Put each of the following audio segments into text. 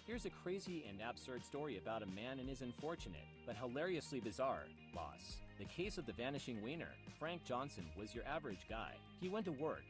Here's a crazy and absurd story about a man and his unfortunate, but hilariously bizarre, loss. The case of the vanishing wiener. Frank Johnson was your average guy. He went to work,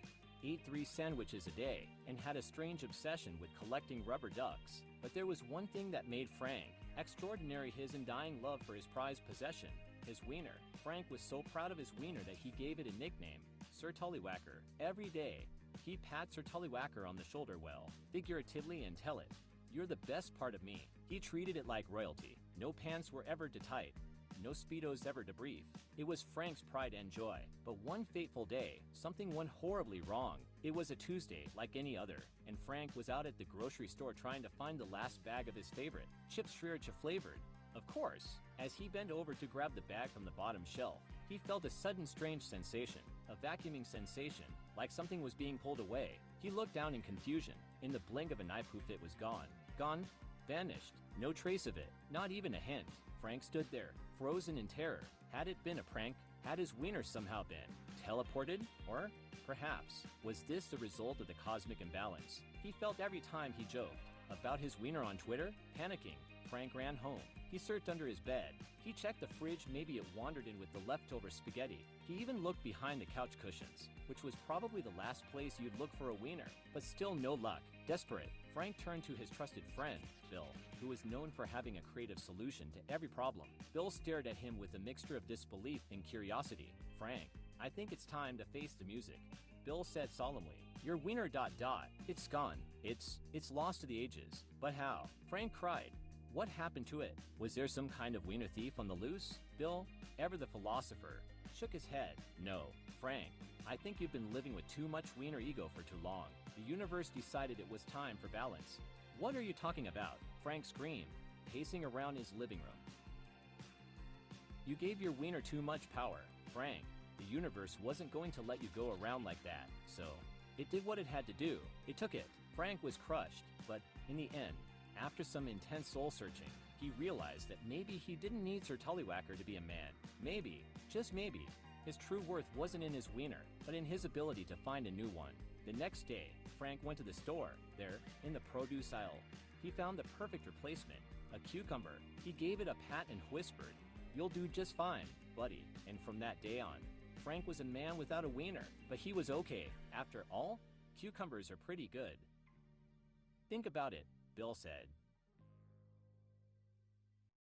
ate 3 sandwiches a day, and had a strange obsession with collecting rubber ducks. But there was one thing that made Frank extraordinary: his undying love for his prized possession, his wiener. Frank was so proud of his wiener that he gave it a nickname, Sir Tullywacker. Every day, he'd pat Sir Tullywacker on the shoulder, well, figuratively, and tell it, "You're the best part of me." He treated it like royalty. No pants were ever too tight, no Speedos ever to brief. It was Frank's pride and joy. But one fateful day, something went horribly wrong. It was a Tuesday like any other, and Frank was out at the grocery store trying to find the last bag of his favorite, chips sriracha flavored. Of course, as he bent over to grab the bag from the bottom shelf, he felt a sudden strange sensation, a vacuuming sensation, like something was being pulled away. He looked down in confusion. In the blink of an eye, poof, it was gone. Gone? Vanished. No trace of it. Not even a hint. Frank stood there, frozen in terror. Had it been a prank? Had his wiener somehow been teleported? Or, perhaps, was this the result of the cosmic imbalance he felt every time he joked about his wiener on Twitter? Panicking, Frank ran home. He searched under his bed. He checked the fridge, maybe it wandered in with the leftover spaghetti. He even looked behind the couch cushions, which was probably the last place you'd look for a wiener. But still no luck. Desperate, Frank turned to his trusted friend, Bill, who was known for having a creative solution to every problem. Bill stared at him with a mixture of disbelief and curiosity. "Frank, I think it's time to face the music," Bill said solemnly. "Your wiener ... It's gone. It's lost to the ages." "But how?" Frank cried. "What happened to it? Was there some kind of wiener thief on the loose?" Bill, ever the philosopher, shook his head. "No, Frank, I think you've been living with too much wiener ego for too long. The universe decided it was time for balance." "What are you talking about?" Frank screamed, pacing around his living room. "You gave your wiener too much power, Frank. The universe wasn't going to let you go around like that, so it did what it had to do. It took it." Frank was crushed, but in the end, after some intense soul-searching, he realized that maybe he didn't need Sir Tullywacker to be a man. Maybe, just maybe, his true worth wasn't in his wiener, but in his ability to find a new one. The next day, Frank went to the store. There, in the produce aisle, he found the perfect replacement, a cucumber. He gave it a pat and whispered, "You'll do just fine, buddy." And from that day on, Frank was a man without a wiener, but he was okay. After all, cucumbers are pretty good. "Think about it," Bill said.